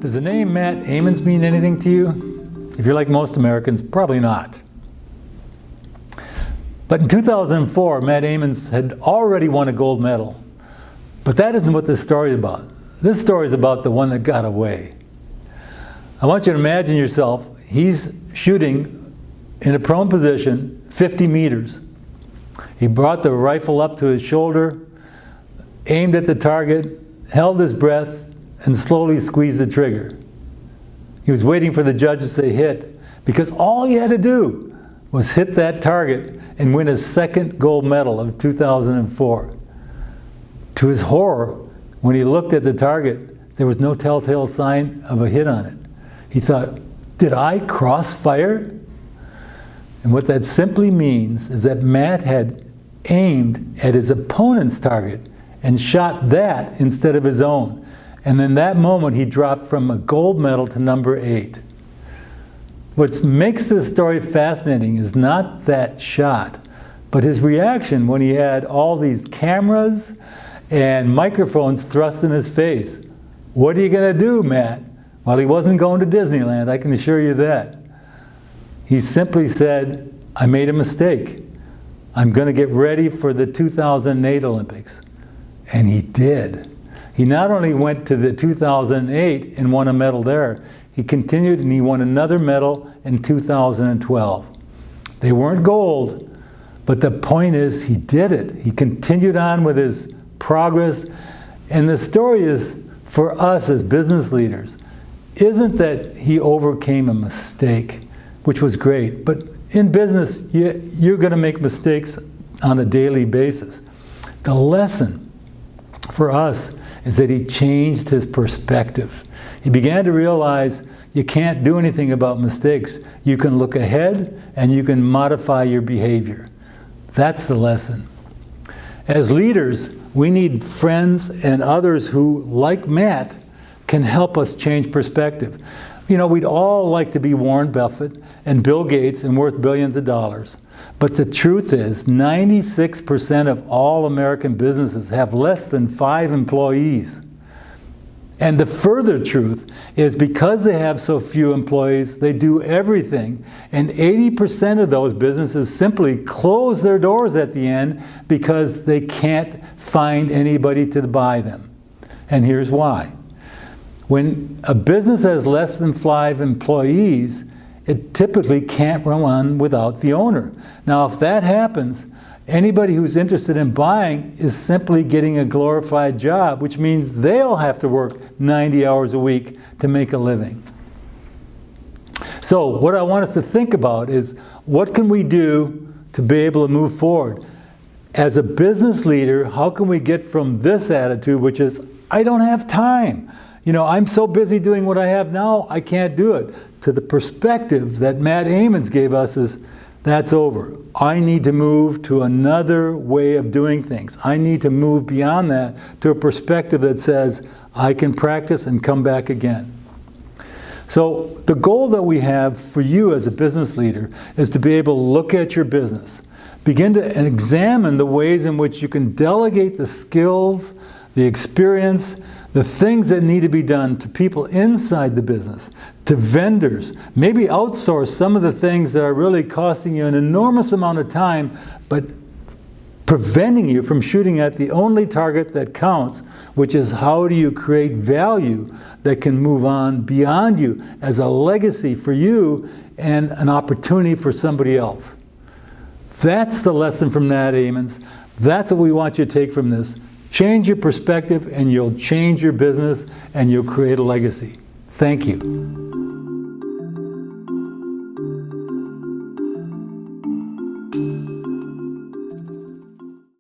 Does the name Matt Amiens mean anything to you? If you're like most Americans, probably not. But in 2004, Matt Amiens had already won a gold medal. But that isn't what this story is about. This story is about the one that got away. I want you to imagine yourself, he's shooting in a prone position, 50 meters. He brought the rifle up to his shoulder, aimed at the target, held his breath, and slowly squeezed the trigger. He was waiting for the judge to say hit, because all he had to do was hit that target and win his second gold medal of 2004. To his horror, when he looked at the target, there was no telltale sign of a hit on it. He thought, did I crossfire? And what that simply means is that Matt had aimed at his opponent's target and shot that instead of his own. And in that moment, he dropped from a gold medal to number 8. What makes this story fascinating is not that shot, but his reaction when he had all these cameras and microphones thrust in his face. What are you going to do, Matt? Well, he wasn't going to Disneyland, I can assure you that. He simply said, I made a mistake. I'm going to get ready for the 2008 Olympics. And he did. He not only went to the 2008 and won a medal there, he continued and he won another medal in 2012. They weren't gold, but the point is he did it. He continued on with his progress. And the story is, for us as business leaders, isn't that he overcame a mistake, which was great. But in business, you're going to make mistakes on a daily basis. The lesson for us is that he changed his perspective. He began to realize you can't do anything about mistakes. You can look ahead and you can modify your behavior. That's the lesson. As leaders, we need friends and others who, like Matt, can help us change perspective. You know, we'd all like to be Warren Buffett and Bill Gates and worth billions of dollars. But the truth is, 96% of all American businesses have less than 5 employees. And the further truth is, because they have so few employees, they do everything. And 80% of those businesses simply close their doors at the end because they can't find anybody to buy them. And here's why. When a business has less than 5 employees, it typically can't run without the owner. Now, if that happens, anybody who's interested in buying is simply getting a glorified job, which means they'll have to work 90 hours a week to make a living. So what I want us to think about is, what can we do to be able to move forward? As a business leader, how can we get from this attitude, which is, I don't have time. You know, I'm so busy doing what I have now, I can't do it, to the perspective that Matt Amiens gave us is, that's over. I need to move to another way of doing things. I need to move beyond that to a perspective that says, I can practice and come back again. So the goal that we have for you as a business leader is to be able to look at your business, begin to examine the ways in which you can delegate the skills, the experience, the things that need to be done to people inside the business, to vendors, maybe outsource some of the things that are really costing you an enormous amount of time, but preventing you from shooting at the only target that counts, which is how do you create value that can move on beyond you as a legacy for you and an opportunity for somebody else. That's the lesson from Matt Amiens. That's what we want you to take from this. Change your perspective and you'll change your business and you'll create a legacy. Thank you.